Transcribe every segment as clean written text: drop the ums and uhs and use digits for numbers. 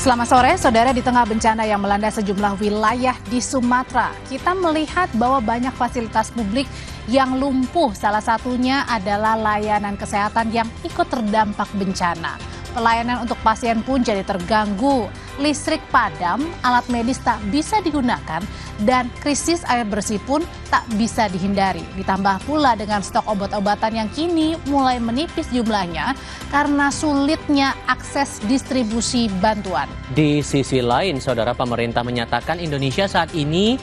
Selamat sore, saudara. Di tengah bencana yang melanda sejumlah wilayah di Sumatera, kita melihat bahwa banyak fasilitas publik yang lumpuh. Salah satunya adalah layanan kesehatan yang ikut terdampak bencana. Pelayanan untuk pasien pun jadi terganggu. Listrik padam, alat medis tak bisa digunakan, dan krisis air bersih pun tak bisa dihindari. Ditambah pula dengan stok obat-obatan yang kini mulai menipis jumlahnya karena sulitnya akses distribusi bantuan. Di sisi lain, saudara, pemerintah menyatakan Indonesia saat ini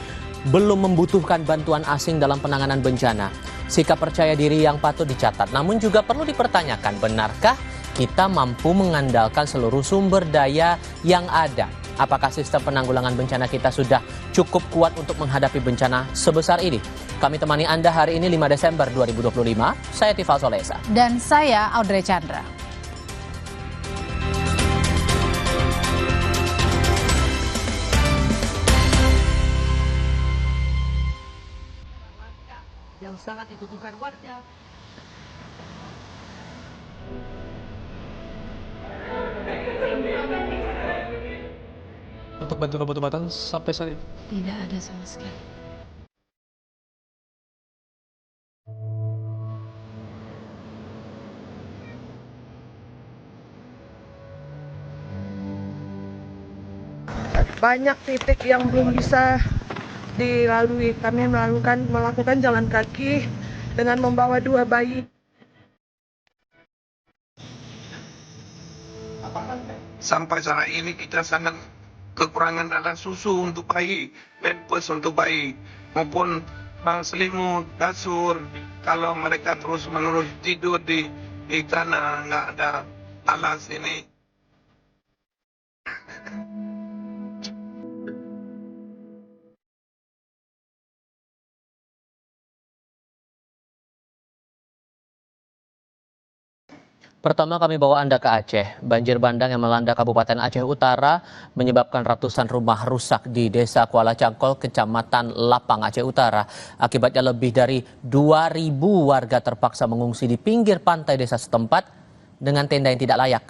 belum membutuhkan bantuan asing dalam penanganan bencana. Sikap percaya diri yang patut dicatat, namun juga perlu dipertanyakan, benarkah kita mampu mengandalkan seluruh sumber daya yang ada? Apakah sistem penanggulangan bencana kita sudah cukup kuat untuk menghadapi bencana sebesar ini? Kami temani Anda hari ini 5 Desember 2025. Saya Tifal Solesa. Dan saya Audrey Chandra. Yang sangat dibutuhkan warga. Untuk bantuan obat-obatan sampai saat ini? Tidak ada sama sekali. Banyak titik yang belum bisa dilalui. Kami melakukan jalan kaki dengan membawa 2 bayi. Sampai saat ini kita sangat kekurangan alat susu untuk bayi, pampers untuk bayi, maupun selimut, kasur. Kalau mereka terus-menerus tidur di tanah, nggak ada alas ini. Pertama kami bawa Anda ke Aceh. Banjir bandang yang melanda Kabupaten Aceh Utara menyebabkan ratusan rumah rusak di Desa Kuala Cangkol, Kecamatan Lapang, Aceh Utara. Akibatnya lebih dari 2.000 warga terpaksa mengungsi di pinggir pantai desa setempat dengan tenda yang tidak layak.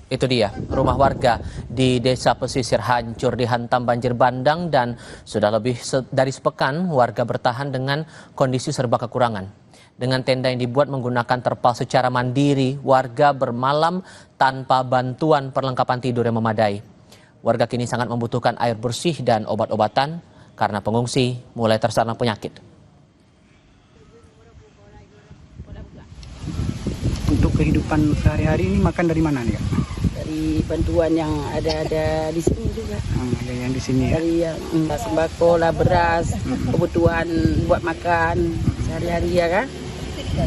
Itu dia, rumah warga di desa pesisir hancur dihantam banjir bandang dan sudah lebih dari sepekan warga bertahan dengan kondisi serba kekurangan. Dengan tenda yang dibuat menggunakan terpal secara mandiri, warga bermalam tanpa bantuan perlengkapan tidur yang memadai. Warga kini sangat membutuhkan air bersih dan obat-obatan karena pengungsi mulai terserang penyakit. Untuk kehidupan sehari-hari ini makan dari mana nih, Kak? Dari bantuan yang ada di sini juga. Ada yang di sini ya? Dari yang sembako lah, beras, kebutuhan buat makan sehari-hari ya kan.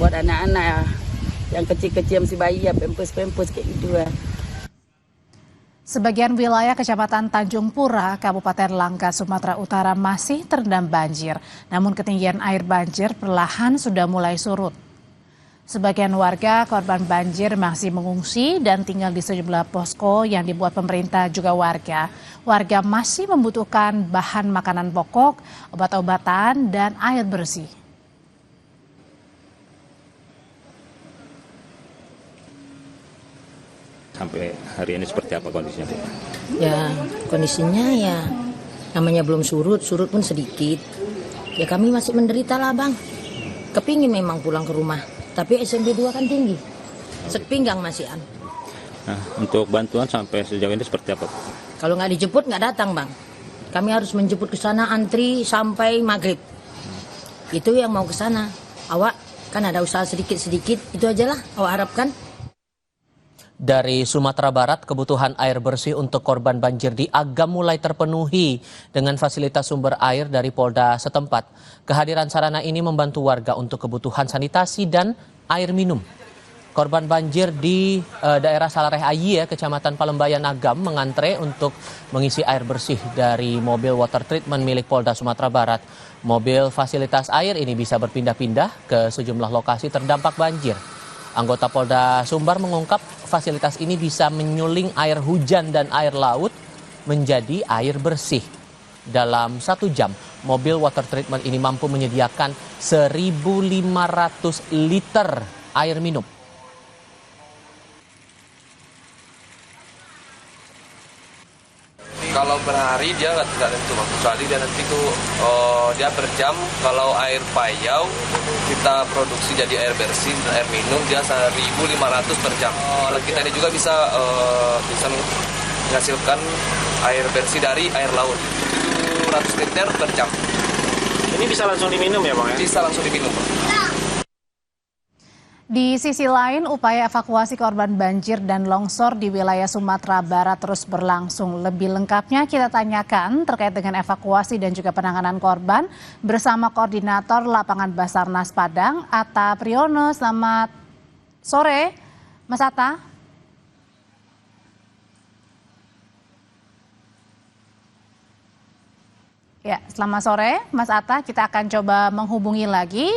Buat anak-anak ya, yang kecil-kecil masih bayi ya, pampers kayak gitu ya. Sebagian wilayah Kecamatan Tanjung Pura, Kabupaten Langkat, Sumatera Utara masih terendam banjir. Namun ketinggian air banjir perlahan sudah mulai surut. Sebagian warga korban banjir masih mengungsi dan tinggal di sejumlah posko yang dibuat pemerintah juga warga. Warga masih membutuhkan bahan makanan pokok, obat-obatan, dan air bersih. Sampai hari ini seperti apa kondisinya, Bu? Ya, kondisinya ya namanya belum surut pun sedikit. Ya kami masih menderita lah, Bang. Kepingin memang pulang ke rumah, tapi SMP 2 kan tinggi. Sepinggang masihan. Nah, untuk bantuan sampai sejauh ini seperti apa, Bu? Kalau nggak dijemput nggak datang, Bang. Kami harus menjemput ke sana, antri sampai maghrib. Itu yang mau ke sana. Awak kan ada usaha sedikit-sedikit, itu aja lah awak harapkan. Dari Sumatera Barat, kebutuhan air bersih untuk korban banjir di Agam mulai terpenuhi dengan fasilitas sumber air dari Polda setempat. Kehadiran sarana ini membantu warga untuk kebutuhan sanitasi dan air minum. Korban banjir di daerah Salareh Ayi, Kecamatan Palembayan Agam, mengantre untuk mengisi air bersih dari mobil water treatment milik Polda Sumatera Barat. Mobil fasilitas air ini bisa berpindah-pindah ke sejumlah lokasi terdampak banjir. Anggota Polda Sumbar mengungkap fasilitas ini bisa menyuling air hujan dan air laut menjadi air bersih. Dalam 1 jam, mobil water treatment ini mampu menyediakan 1.500 liter air minum. per hari dia nggak tentu, kecuali dia nanti tuh dia per jam. Kalau air payau kita produksi jadi air bersih, air minum dia 1.500 per jam. Kita ini juga bisa menghasilkan air bersih dari air laut 700 liter per jam. Ini bisa langsung diminum ya Bang ya? Bisa langsung diminum. Di sisi lain, upaya evakuasi korban banjir dan longsor di wilayah Sumatera Barat terus berlangsung. Lebih lengkapnya kita tanyakan terkait dengan evakuasi dan juga penanganan korban bersama Koordinator Lapangan Basarnas Padang, Atta Priyono. Selamat sore, Mas Atta. Ya, selamat sore Mas Atta. Kita akan coba menghubungi lagi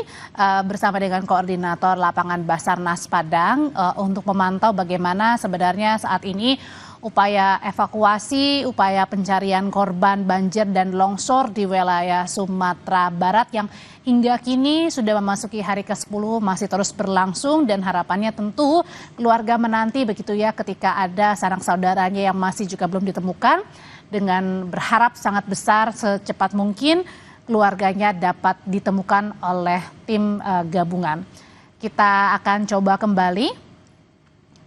bersama dengan Koordinator Lapangan Basarnas Padang untuk memantau bagaimana sebenarnya saat ini upaya evakuasi, upaya pencarian korban banjir dan longsor di wilayah Sumatera Barat yang hingga kini sudah memasuki hari ke-10 masih terus berlangsung, dan harapannya tentu keluarga menanti begitu ya ketika ada sanak saudaranya yang masih juga belum ditemukan, dengan berharap sangat besar secepat mungkin keluarganya dapat ditemukan oleh tim gabungan. Kita akan coba kembali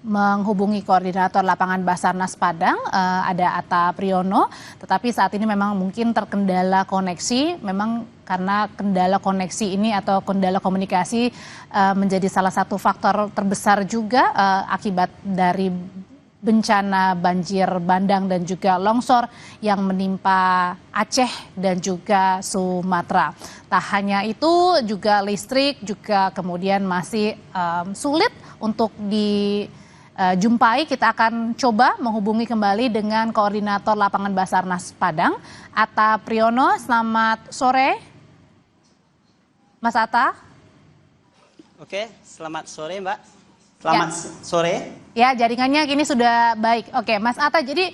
menghubungi Koordinator Lapangan Basarnas Padang, ada Atta Priyono, tetapi saat ini memang mungkin terkendala koneksi, memang karena kendala koneksi ini atau kendala komunikasi menjadi salah satu faktor terbesar juga akibat dari bencana banjir bandang dan juga longsor yang menimpa Aceh dan juga Sumatera. Tak hanya itu, juga listrik juga kemudian masih sulit untuk dijumpai. Kita akan coba menghubungi kembali dengan Koordinator Lapangan Basarnas Padang, Atta Priyono. Selamat sore, Mas Atta. Oke, selamat sore Mbak. Selamat sore. Ya, jaringannya kini sudah baik. Oke, Mas Atta, jadi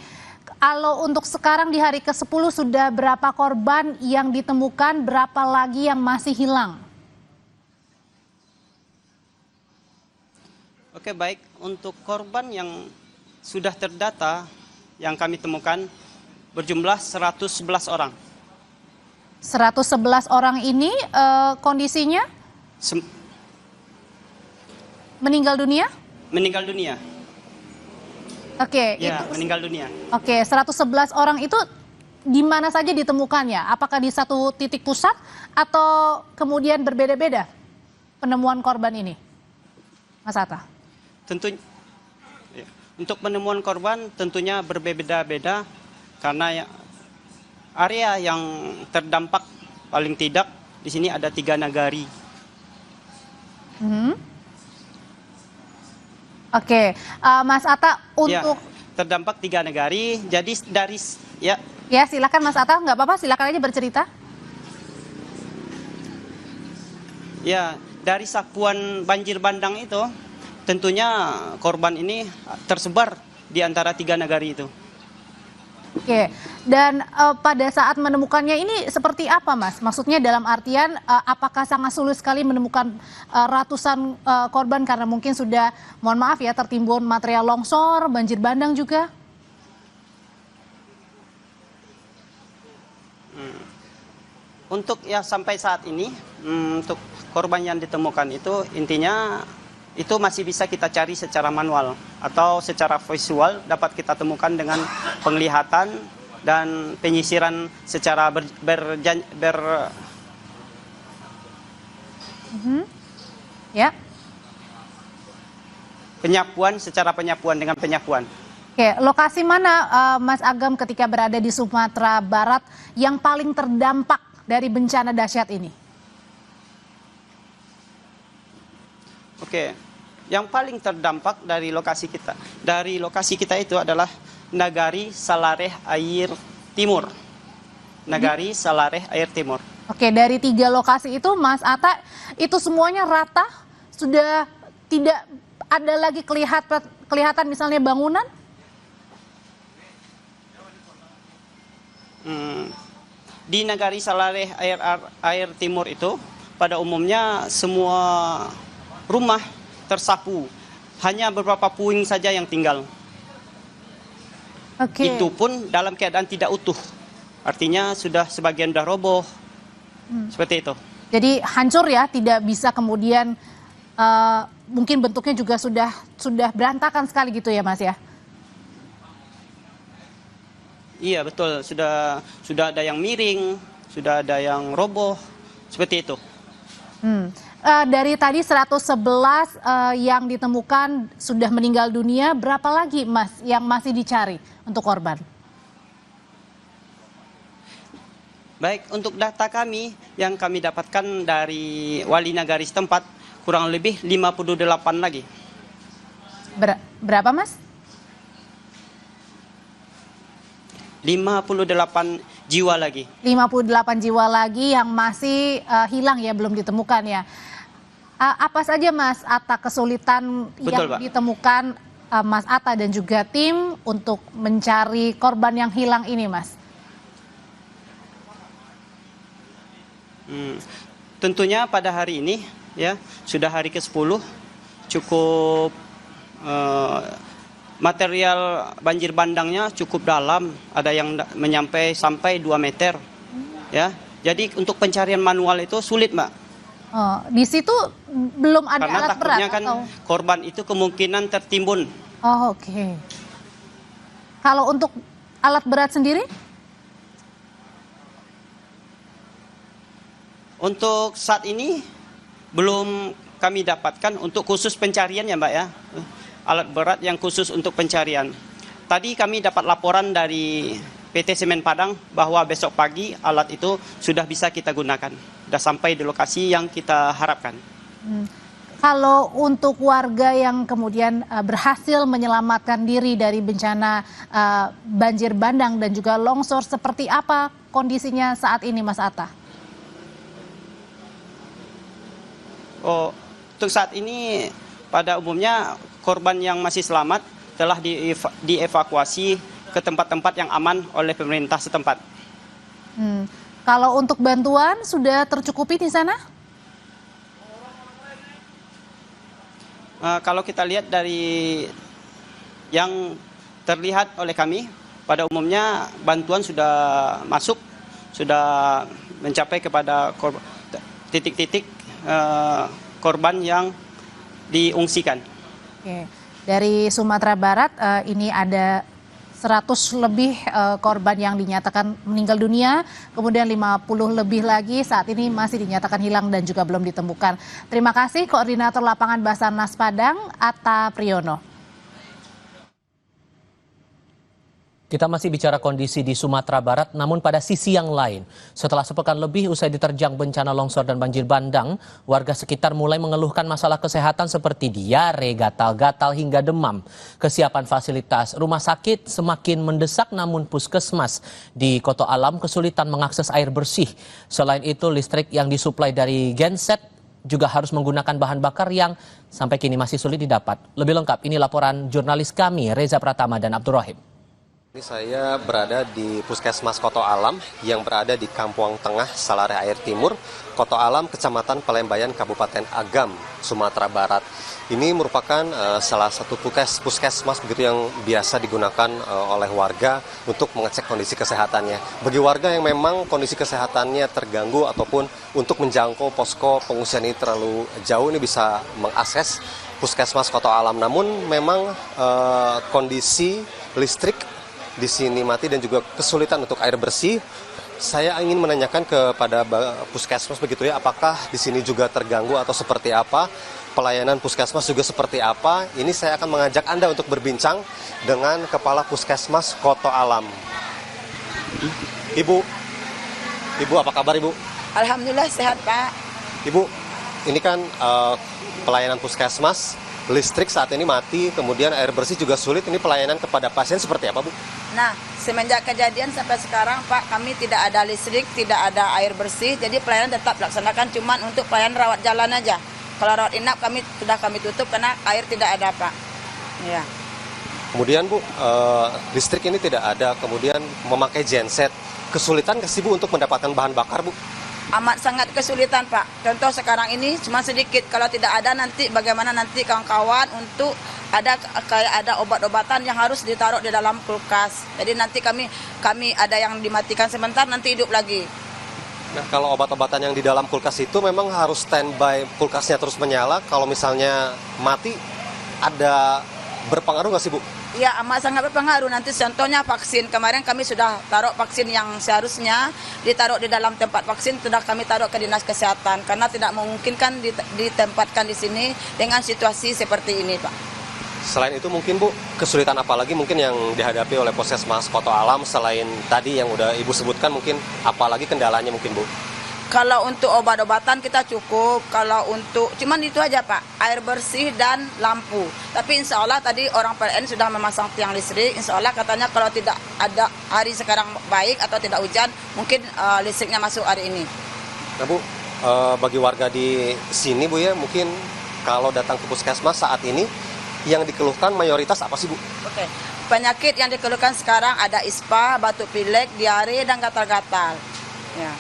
kalau untuk sekarang di hari ke-10 sudah berapa korban yang ditemukan, berapa lagi yang masih hilang? Oke, baik. Untuk korban yang sudah terdata yang kami temukan berjumlah 111 orang. 111 orang ini kondisinya? Meninggal dunia? Meninggal dunia. Oke. Ya, meninggal dunia. Oke, 111 orang itu di mana saja ditemukannya? Apakah di satu titik pusat atau kemudian berbeda-beda penemuan korban ini, Mas Atta? Untuk penemuan korban tentunya berbeda-beda karena area yang terdampak paling tidak di sini ada 3 nagari. Oke, Mas Atta, untuk terdampak 3 nagari, jadi dari ya silakan Mas Atta, nggak apa-apa, silakan aja bercerita. Ya, dari sapuan banjir bandang itu, tentunya korban ini tersebar di antara 3 nagari itu. Oke, dan pada saat menemukannya ini seperti apa, Mas? Maksudnya dalam artian apakah sangat sulit sekali menemukan ratusan korban karena mungkin sudah, mohon maaf ya, tertimbun material longsor, banjir bandang juga? Untuk sampai saat ini, untuk korban yang ditemukan itu intinya itu masih bisa kita cari secara manual atau secara visual dapat kita temukan dengan penglihatan dan penyisiran secara penyapuan, secara penyapuan dengan penyapuan. Oke, lokasi mana Mas Agam ketika berada di Sumatera Barat yang paling terdampak dari bencana dahsyat ini? Oke, yang paling terdampak dari lokasi kita. Dari lokasi kita itu adalah Nagari Salareh Air Timur. Nagari Salareh Air Timur. Oke, dari 3 lokasi itu Mas Atta, itu semuanya rata? Sudah tidak ada lagi kelihatan misalnya bangunan? Di Nagari Salareh Air Timur itu pada umumnya semua rumah tersapu, hanya beberapa puing saja yang tinggal. Oke. Itu pun dalam keadaan tidak utuh. Artinya sudah sebagian sudah roboh. Seperti itu. Jadi hancur ya, tidak bisa kemudian mungkin bentuknya juga sudah berantakan sekali gitu ya Mas ya? Iya betul, sudah ada yang miring, sudah ada yang roboh, seperti itu. Dari tadi 111 yang ditemukan sudah meninggal dunia, berapa lagi Mas yang masih dicari untuk korban? Baik, untuk data kami yang kami dapatkan dari wali nagari setempat, kurang lebih 58 lagi. Berapa Mas? 58 jiwa lagi. 58 jiwa lagi yang masih hilang ya, belum ditemukan ya. Apa saja Mas Atta kesulitan Betul, yang Pak. ditemukan Mas Atta dan juga tim untuk mencari korban yang hilang ini Mas? Tentunya pada hari ini ya sudah hari ke-10, cukup material banjir bandangnya cukup dalam, ada yang sampai 2 meter ya. Jadi untuk pencarian manual itu sulit Mbak. Di situ belum ada Karena alat berat takutnya kan atau? korban itu kemungkinan tertimbun. Oke. Kalau untuk alat berat sendiri? Untuk saat ini belum kami dapatkan untuk khusus pencarian ya Mbak ya. Alat berat yang khusus untuk pencarian. Tadi kami dapat laporan dari PT Semen Padang bahwa besok pagi alat itu sudah bisa kita gunakan. Sudah sampai di lokasi yang kita harapkan. Kalau untuk warga yang kemudian berhasil menyelamatkan diri dari bencana banjir bandang dan juga longsor, seperti apa kondisinya saat ini Mas Atta? Untuk saat ini pada umumnya korban yang masih selamat telah dievakuasi ke tempat-tempat yang aman oleh pemerintah setempat. Kalau untuk bantuan sudah tercukupi di sana? Kalau kita lihat dari yang terlihat oleh kami, pada umumnya bantuan sudah masuk, sudah mencapai kepada titik-titik korban yang diungsikan. Oke. Dari Sumatera Barat ini ada 100 lebih korban yang dinyatakan meninggal dunia, kemudian 50 lebih lagi saat ini masih dinyatakan hilang dan juga belum ditemukan. Terima kasih Koordinator Lapangan Basarnas Padang, Atta Priyono. Kita masih bicara kondisi di Sumatera Barat, namun pada sisi yang lain, setelah sepekan lebih usai diterjang bencana longsor dan banjir bandang, warga sekitar mulai mengeluhkan masalah kesehatan seperti diare, gatal-gatal hingga demam. Kesiapan fasilitas rumah sakit semakin mendesak, namun puskesmas di Koto Alam kesulitan mengakses air bersih. Selain itu, listrik yang disuplai dari genset juga harus menggunakan bahan bakar yang sampai kini masih sulit didapat. Lebih lengkap, ini laporan jurnalis kami Reza Pratama dan Abdul Rahim. Saya berada di Puskesmas Koto Alam yang berada di Kampung Tengah, Salare Air Timur, Koto Alam, Kecamatan Pelembayan, Kabupaten Agam, Sumatera Barat. Ini merupakan salah satu puskesmas begitu yang biasa digunakan oleh warga untuk mengecek kondisi kesehatannya. Bagi warga yang memang kondisi kesehatannya terganggu ataupun untuk menjangkau posko pengungsian ini terlalu jauh, ini bisa mengakses Puskesmas Koto Alam. Namun memang kondisi listrik di sini mati dan juga kesulitan untuk air bersih. Saya ingin menanyakan kepada puskesmas begitu ya, apakah di sini juga terganggu atau seperti apa? Pelayanan puskesmas juga seperti apa? Ini saya akan mengajak Anda untuk berbincang dengan Kepala Puskesmas Koto Alam. Ibu, apa kabar Ibu? Alhamdulillah sehat Pak. Ibu, ini kan pelayanan puskesmas, listrik saat ini mati, kemudian air bersih juga sulit. Ini pelayanan kepada pasien seperti apa Bu? Nah, semenjak kejadian sampai sekarang Pak, kami tidak ada listrik, tidak ada air bersih, jadi pelayanan tetap dilaksanakan cuman untuk pelayanan rawat jalan aja. Kalau rawat inap sudah kami tutup karena air tidak ada Pak. Ya. Kemudian Bu, listrik ini tidak ada, kemudian memakai genset. Kesulitan nggak sih Bu untuk mendapatkan bahan bakar Bu? Amat sangat kesulitan Pak. Contoh sekarang ini cuma sedikit. Kalau tidak ada nanti bagaimana nanti kawan-kawan untuk ada obat-obatan yang harus ditaruh di dalam kulkas. Jadi nanti kami ada yang dimatikan sebentar, nanti hidup lagi. Nah, kalau obat-obatan yang di dalam kulkas itu memang harus standby, kulkasnya terus menyala. Kalau misalnya mati, ada berpengaruh nggak sih, Bu? Ya, amat sangat berpengaruh. Nanti contohnya vaksin. Kemarin kami sudah taruh vaksin yang seharusnya ditaruh di dalam tempat vaksin, sudah kami taruh ke Dinas Kesehatan. Karena tidak memungkinkan ditempatkan di sini dengan situasi seperti ini, Pak. Selain itu mungkin, Bu, kesulitan apa lagi mungkin yang dihadapi oleh Puskesmas Koto Alam selain tadi yang udah Ibu sebutkan, mungkin apalagi kendalanya mungkin, Bu? Kalau untuk obat-obatan kita cukup, kalau untuk cuman itu aja Pak, air bersih dan lampu. Tapi insya Allah tadi orang PLN sudah memasang tiang listrik, insya Allah katanya kalau tidak ada hari sekarang baik atau tidak hujan, mungkin listriknya masuk hari ini. Nah, Bu, bagi warga di sini, Bu, ya, mungkin kalau datang ke Puskesmas saat ini, yang dikeluhkan mayoritas apa sih, Bu? Oke. Penyakit yang dikeluhkan sekarang ada ispa, batuk pilek, diare, dan gatal-gatal. Ya.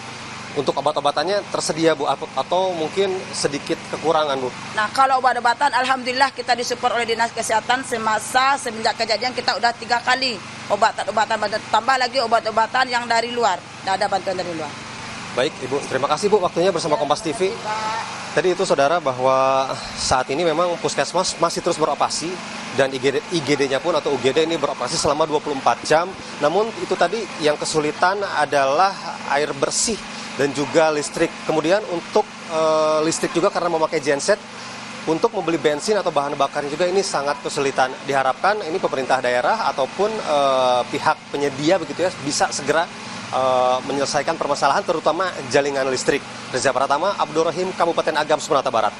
Untuk obat-obatannya tersedia, Bu, atau mungkin sedikit kekurangan, Bu? Nah, kalau obat-obatan, alhamdulillah kita disupport oleh Dinas Kesehatan semenjak kejadian kita udah 3 kali obatan, tambah lagi obat-obatan yang dari luar, tidak ada bantuan dari luar. Baik, Ibu, terima kasih, Bu, waktunya bersama Kompas TV. Tadi itu, Saudara, bahwa saat ini memang Puskesmas masih terus beroperasi dan IGD-nya pun atau UGD ini beroperasi selama 24 jam. Namun itu tadi yang kesulitan adalah air bersih dan juga listrik. Kemudian untuk listrik juga karena memakai genset, untuk membeli bensin atau bahan bakar juga ini sangat kesulitan. Diharapkan ini pemerintah daerah ataupun pihak penyedia begitu ya bisa segera menyelesaikan permasalahan terutama jaringan listrik. Reza Pratama, Abdul Rahim, Kabupaten Agam, Sumatera Barat.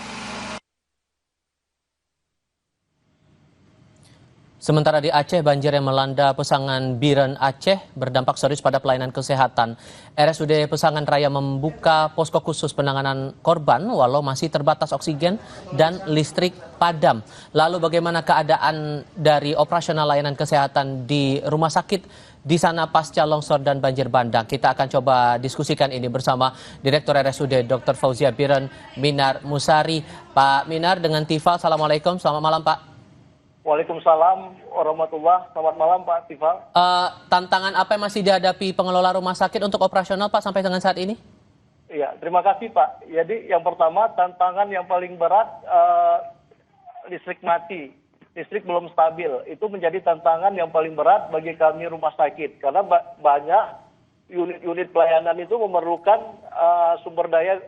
Sementara di Aceh, banjir yang melanda Pesangan Biren Aceh berdampak serius pada pelayanan kesehatan. RSUD Pesangan Raya membuka posko khusus penanganan korban walau masih terbatas oksigen dan listrik padam. Lalu bagaimana keadaan dari operasional layanan kesehatan di rumah sakit di sana pasca longsor dan banjir bandang? Kita akan coba diskusikan ini bersama Direktur RSUD Dr. Fauzia Biren, Minar Musari. Pak Minar dengan Tifal, Assalamualaikum, selamat malam Pak. Waalaikumsalam warahmatullahi. Selamat malam Pak Tifal. Tantangan apa yang masih dihadapi pengelola rumah sakit untuk operasional Pak sampai dengan saat ini? Iya, terima kasih Pak. Jadi yang pertama tantangan yang paling berat listrik mati, listrik belum stabil. Itu menjadi tantangan yang paling berat bagi kami rumah sakit karena banyak unit-unit pelayanan itu memerlukan sumber daya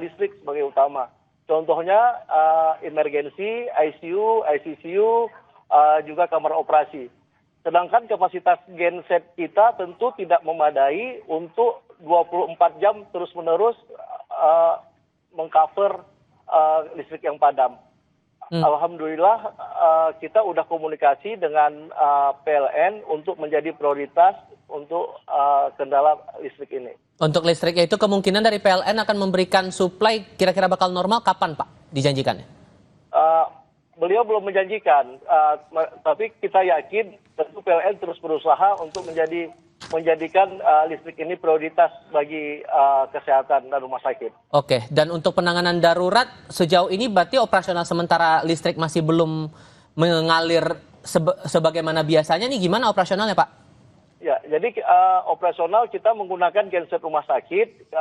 listrik sebagai utama. Contohnya emergency, ICU, ICCU, juga kamar operasi. Sedangkan kapasitas genset kita tentu tidak memadai untuk 24 jam terus-menerus mengcover listrik yang padam. Alhamdulillah kita udah komunikasi dengan PLN untuk menjadi prioritas untuk kendala listrik ini. Untuk listriknya itu kemungkinan dari PLN akan memberikan suplai kira-kira bakal normal kapan Pak dijanjikannya? Beliau belum menjanjikan, tapi kita yakin tentu PLN terus berusaha untuk menjadikan listrik ini prioritas bagi kesehatan dan rumah sakit. Oke, dan untuk penanganan darurat sejauh ini berarti operasional sementara listrik masih belum mengalir sebagaimana biasanya nih, gimana operasionalnya Pak? Ya, jadi operasional kita menggunakan genset rumah sakit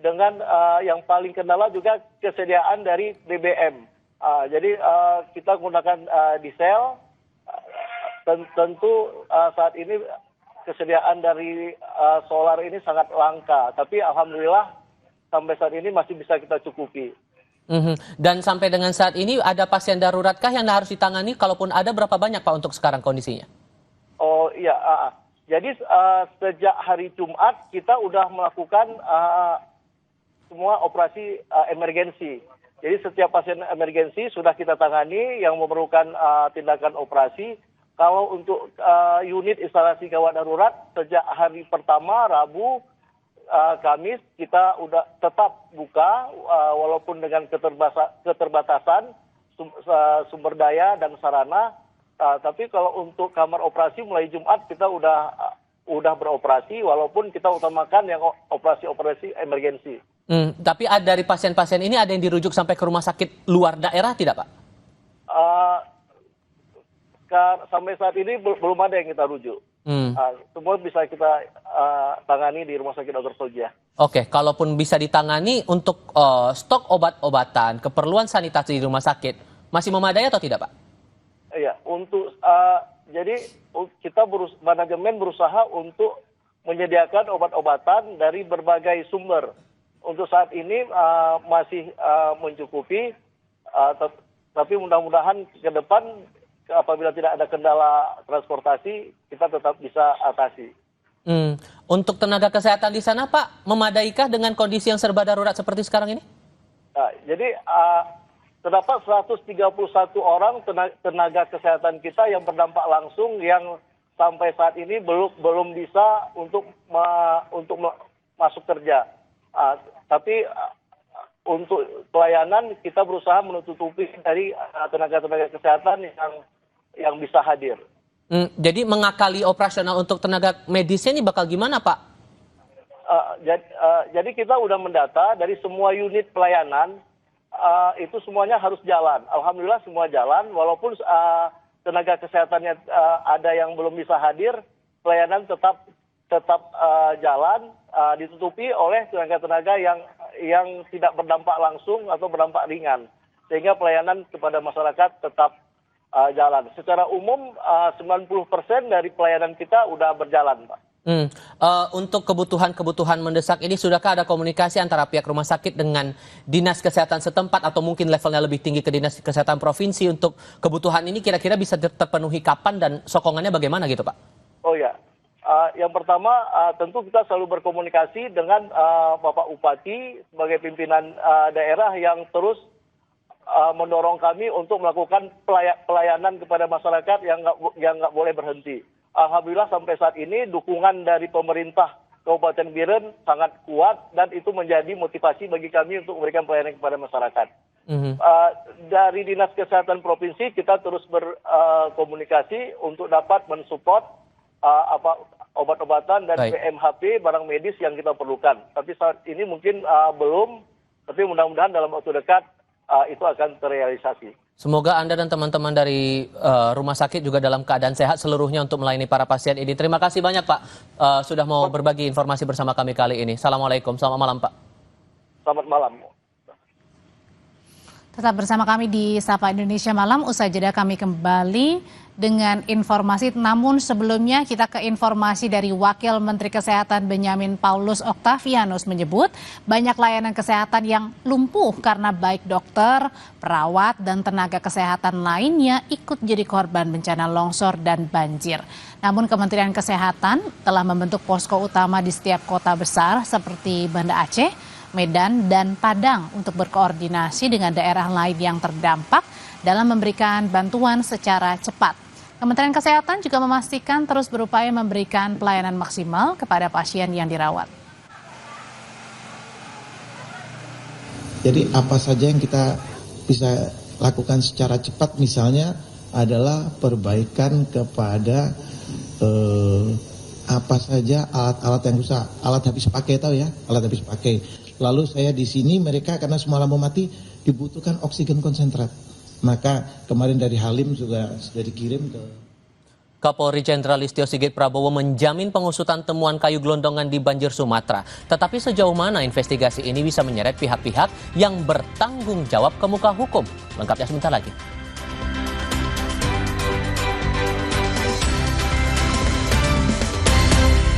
dengan yang paling kendala juga kesediaan dari BBM. Jadi kita menggunakan diesel, tentu saat ini kesediaan dari solar ini sangat langka, tapi alhamdulillah sampai saat ini masih bisa kita cukupi. Dan sampai dengan saat ini ada pasien daruratkah yang harus ditangani? Kalaupun ada, berapa banyak Pak untuk sekarang kondisinya? Oh iya, jadi sejak hari Jumat kita udah melakukan semua operasi emergensi. Jadi setiap pasien emergensi sudah kita tangani yang memerlukan tindakan operasi. Kalau untuk unit instalasi gawat darurat sejak hari pertama Rabu, Kamis kita udah tetap buka walaupun dengan keterbatasan sumber daya dan sarana. Tapi kalau untuk kamar operasi mulai Jumat kita udah beroperasi walaupun kita utamakan yang operasi emergensi. Tapi dari pasien-pasien ini ada yang dirujuk sampai ke rumah sakit luar daerah tidak Pak? sampai saat ini belum ada yang kita rujuk. Semua bisa kita tangani di Rumah Sakit Dr. Sogia. Oke, kalaupun bisa ditangani untuk stok obat-obatan, keperluan sanitasi di rumah sakit, masih memadai atau tidak, Pak? Iya, jadi kita manajemen berusaha untuk menyediakan obat-obatan dari berbagai sumber. Untuk saat ini masih mencukupi, tapi mudah-mudahan ke depan apabila tidak ada kendala transportasi, kita tetap bisa atasi. Untuk tenaga kesehatan di sana, Pak, memadaikah dengan kondisi yang serba darurat seperti sekarang ini? Nah, jadi terdapat 131 orang tenaga kesehatan kita yang berdampak langsung yang sampai saat ini belum bisa untuk masuk kerja. Tapi untuk pelayanan kita berusaha menutupi dari tenaga-tenaga kesehatan yang bisa hadir. Jadi mengakali operasional untuk tenaga medisnya ini bakal gimana, Pak? Jadi kita udah mendata dari semua unit pelayanan, itu semuanya harus jalan. Alhamdulillah semua jalan, walaupun tenaga kesehatannya ada yang belum bisa hadir, pelayanan tetap jalan, ditutupi oleh tenaga-tenaga yang tidak berdampak langsung atau berdampak ringan, sehingga pelayanan kepada masyarakat tetap jalan. Secara umum 90% dari pelayanan kita udah berjalan, Pak. Untuk kebutuhan mendesak ini, sudahkah ada komunikasi antara pihak rumah sakit dengan dinas kesehatan setempat atau mungkin levelnya lebih tinggi ke dinas kesehatan provinsi untuk kebutuhan ini kira-kira bisa terpenuhi kapan dan sokongannya bagaimana gitu, Pak? Oh ya, yang pertama tentu kita selalu berkomunikasi dengan Bapak Bupati sebagai pimpinan daerah yang terus mendorong kami untuk melakukan pelayanan kepada masyarakat yang nggak boleh berhenti. Alhamdulillah sampai saat ini dukungan dari pemerintah Kabupaten Biren sangat kuat dan itu menjadi motivasi bagi kami untuk memberikan pelayanan kepada masyarakat. Dari Dinas Kesehatan Provinsi kita terus berkomunikasi untuk dapat mensupport obat-obatan dan PMHP barang medis yang kita perlukan. Tapi saat ini mungkin belum, tapi mudah-mudahan dalam waktu dekat itu akan terrealisasi. Semoga Anda dan teman-teman dari rumah sakit juga dalam keadaan sehat seluruhnya untuk melayani para pasien ini. Terima kasih banyak, Pak, sudah mau berbagi informasi bersama kami kali ini. Assalamualaikum, selamat malam, Pak. Selamat malam. Tetap bersama kami di Sapa Indonesia Malam. Usai jeda kami kembali dengan informasi. Namun sebelumnya kita ke informasi dari Wakil Menteri Kesehatan Benyamin Paulus Octavianus menyebut banyak layanan kesehatan yang lumpuh karena baik dokter, perawat, dan tenaga kesehatan lainnya ikut jadi korban bencana longsor dan banjir. Namun Kementerian Kesehatan telah membentuk posko utama di setiap kota besar seperti Banda Aceh, Medan, dan Padang untuk berkoordinasi dengan daerah lain yang terdampak dalam memberikan bantuan secara cepat. Kementerian Kesehatan juga memastikan terus berupaya memberikan pelayanan maksimal kepada pasien yang dirawat. Jadi apa saja yang kita bisa lakukan secara cepat misalnya adalah perbaikan kepada apa saja alat-alat yang rusak, alat habis pakai tahu ya, alat habis pakai. Lalu saya di sini mereka karena semua lampu mati dibutuhkan oksigen konsentrat. Maka kemarin dari Halim sudah dikirim ke Kapolri Jenderal Listio Sigit Prabowo menjamin pengusutan temuan kayu gelondongan di banjir Sumatera. Tetapi sejauh mana investigasi ini bisa menyeret pihak-pihak yang bertanggung jawab ke muka hukum? Lengkapnya sebentar lagi.